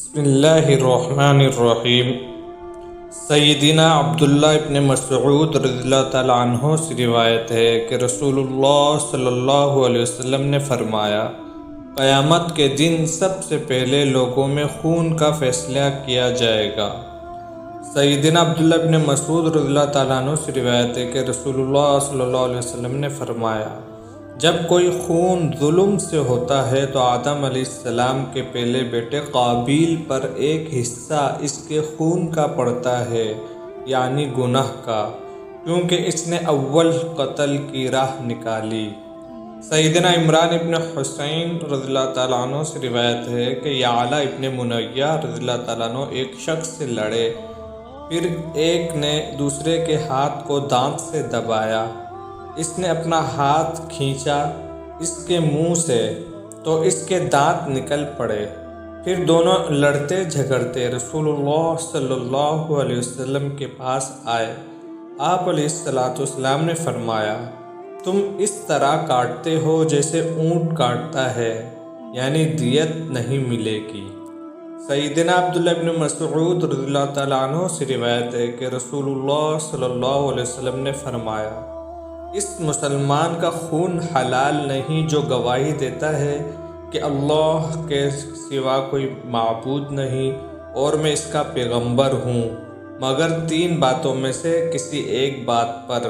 بسم اللہ الرحمن الرحیم۔ سیدنا عبداللہ ابن مسعود رضی اللہ تعالیٰ عنہ سے روایت ہے کہ رسول اللہ صلی اللہ علیہ وسلم نے فرمایا، قیامت کے دن سب سے پہلے لوگوں میں خون کا فیصلہ کیا جائے گا۔ سیدنا عبداللہ ابن مسعود رضی اللہ تعالیٰ عنہ سے روایت ہے کہ رسول اللہ صلی اللہ علیہ وسلم نے فرمایا، جب کوئی خون ظلم سے ہوتا ہے تو آدم علیہ السلام کے پہلے بیٹے قابیل پر ایک حصہ اس کے خون کا پڑتا ہے، یعنی گناہ کا، کیونکہ اس نے اول قتل کی راہ نکالی۔ سیدنا عمران ابن حسین رضی اللہ تعالیٰ عنہ سے روایت ہے کہ یعلا ابن منیہ رضی اللہ تعالیٰ عنہ ایک شخص سے لڑے، پھر ایک نے دوسرے کے ہاتھ کو دانت سے دبایا۔ اس نے اپنا ہاتھ کھینچا اس کے منہ سے تو اس کے دانت نکل پڑے۔ پھر دونوں لڑتے جھگڑتے رسول اللہ صلی اللہ علیہ وسلم کے پاس آئے۔ آپ علیہ السلام نے فرمایا، تم اس طرح کاٹتے ہو جیسے اونٹ کاٹتا ہے، یعنی دیت نہیں ملے گی۔ سیدنا عبداللہ ابن مسعود رضی اللہ تعالیٰ عنہ سے روایت ہے کہ رسول اللہ صلی اللہ علیہ وسلم نے فرمایا، اس مسلمان کا خون حلال نہیں جو گواہی دیتا ہے کہ اللہ کے سوا کوئی معبود نہیں اور میں اس کا پیغمبر ہوں، مگر تین باتوں میں سے کسی ایک بات پر،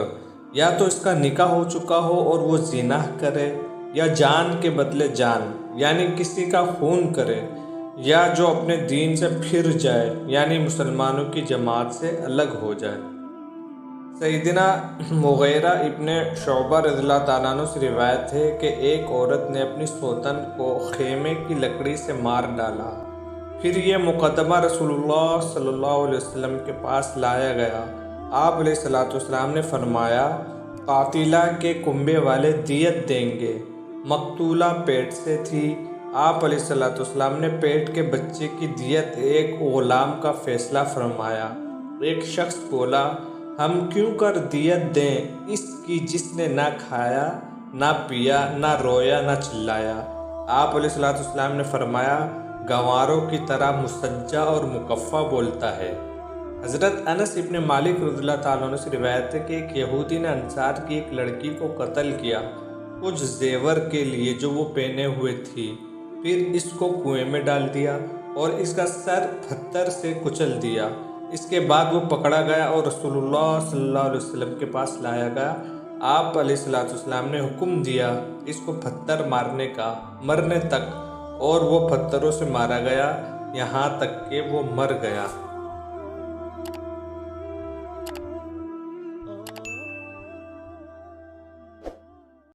یا تو اس کا نکاح ہو چکا ہو اور وہ زنا کرے، یا جان کے بدلے جان یعنی کسی کا خون کرے، یا جو اپنے دین سے پھر جائے یعنی مسلمانوں کی جماعت سے الگ ہو جائے۔ سیدنا مغیرہ ابن شعبہ رضی اللہ تعالیٰ عنہ سے روایت ہے کہ ایک عورت نے اپنی سوتن کو خیمے کی لکڑی سے مار ڈالا۔ پھر یہ مقدمہ رسول اللہ صلی اللہ علیہ وسلم کے پاس لایا گیا۔ آپ علیہ السلام نے فرمایا، قاتلہ کے کنبے والے دیت دیں گے۔ مقتولہ پیٹ سے تھی۔ آپ علیہ السلام نے پیٹ کے بچے کی دیت ایک غلام کا فیصلہ فرمایا۔ ایک شخص بولا، ہم کیوں کر دیت دیں اس کی جس نے نہ کھایا نہ پیا نہ رویا نہ چلایا؟ آپ علیہ السلام نے فرمایا، گنواروں کی طرح مسجع اور مکفّع بولتا ہے۔ حضرت انس ابن مالک رضی اللہ تعالیٰ عنہ سے روایت ہے کہ ایک یہودی نے انصار کی ایک لڑکی کو قتل کیا، کچھ زیور کے لیے جو وہ پہنے ہوئے تھی، پھر اس کو کنویں میں ڈال دیا اور اس کا سر پتھر سے کچل دیا۔ اس کے بعد وہ پکڑا گیا اور رسول اللہ صلی اللہ علیہ وسلم کے پاس لایا گیا۔ آپ علیہ السلام نے حکم دیا اس کو پتھر مارنے کا مرنے تک، اور وہ پتھروں سے مارا گیا یہاں تک کہ وہ مر گیا۔